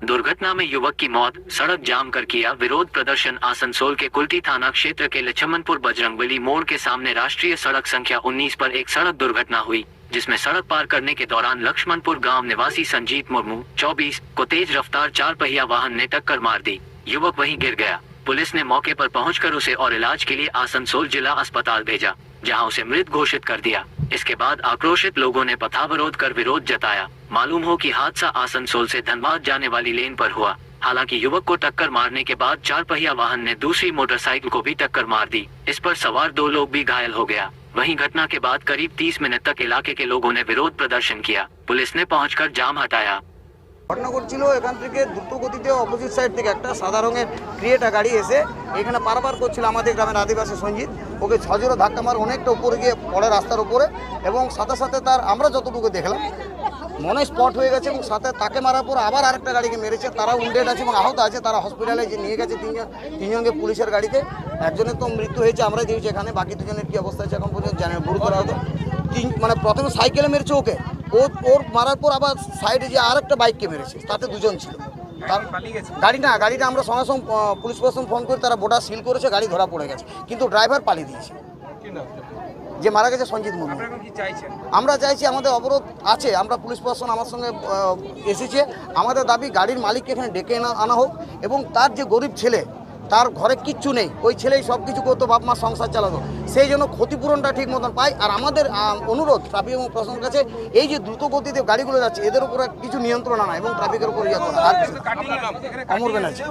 दुर्घटना में युवक की मौत। सड़क जाम कर किया विरोध प्रदर्शन। आसनसोल के कुल्टी थाना क्षेत्र के लक्ष्मणपुर बजरंगबली मोड़ के सामने राष्ट्रीय सड़क संख्या 19 पर एक सड़क दुर्घटना हुई, जिसमें सड़क पार करने के दौरान लक्ष्मणपुर गांव निवासी संजीत मुर्मू 24 को तेज रफ्तार 4 पहिया वाहन ने टक्कर मार दी। युवक वहीं गिर गया। पुलिस ने मौके पर पहुंचकर उसे और इलाज के लिए आसनसोल जिला अस्पताल भेजा, जहां उसे मृत घोषित कर दिया। इसके बाद आक्रोशित लोगों ने पथावरोध कर विरोध जताया। मालूम हो कि हादसा आसनसोल से धनबाद जाने वाली लेन पर हुआ। हालांकि युवक को टक्कर मारने के बाद 4 पहिया वाहन ने दूसरी मोटरसाइकिल को भी टक्कर मार दी। इस पर सवार 2 लोग भी घायल हो गया। वहीं घटना के बाद करीब 30 मिनट तक इलाके के लोगों ने विरोध प्रदर्शन किया। पुलिस ने पहुंचकर जाम हटाया। ঘটনা করছিল এখান থেকে দ্রুত গতিতে অপোজিট সাইড থেকে একটা সাদা রঙের ক্রিয়েটা গাড়ি এসে এখানে পারাপার করছিল আমাদের গ্রামের আদিবাসী সঞ্জিত। ওকে ছজোরে ধাক্কা মার অনেকটা উপরে গিয়ে পড়ে রাস্তার উপরে, এবং সাথে সাথে তার আমরা যতটুকু দেখলাম মনে স্পট হয়ে গেছে, এবং সাথে তাকে মারার পর আবার আরেকটা গাড়িকে মেরেছে। তারা উন্ডেড আছে এবং আহত আছে। তারা হসপিটালে যে নিয়ে গেছে তিনজনকে পুলিশের গাড়িতে। একজনের তো মৃত্যু হয়েছে, আমরা দিয়েছি এখানে। বাকি দুজনের কি অবস্থা আছে এখন পর্যন্ত জানি না। গুরুতর আহত মানে প্রথমে সাইকেলে মেরেছে ওকে, ওর মারার পর আবার সাইডে যে আরেকটা বাইককে মেরেছে, তাতে 2 জন ছিল। তার গাড়িটা আমরা সঙ্গে সঙ্গে পুলিশ প্রশাসন ফোন করে তারা বোর্ডার সিল করেছে, গাড়ি ধরা পড়ে গেছে, কিন্তু ড্রাইভার পালিয়ে দিয়েছে। যে মারা গেছে সঞ্জিত মুর্মু। আমরা চাইছি, আমাদের অবরোধ আছে, আমরা পুলিশ প্রশাসন আমার সঙ্গে এসেছে। আমাদের দাবি গাড়ির মালিককে এখানে ডেকে আনা হোক, এবং তার যে গরিব ছেলে, তার ঘরে কিচ্ছু নেই, ওই ছেলেই সব কিছু করতো, বাপ মা সংসার চালাতো, সেই জন্য ক্ষতিপূরণটা ঠিক মতন পায়। আর আমাদের অনুরোধ ট্রাফিক এবং প্রশাসনের কাছে, এই যে দ্রুত গতিতে গাড়িগুলো যাচ্ছে এদের উপরে কিছু নিয়ন্ত্রণ আনা এবং ট্রাফিকের উপর ইয়ে করা। আর অমর ব্যানার্জি।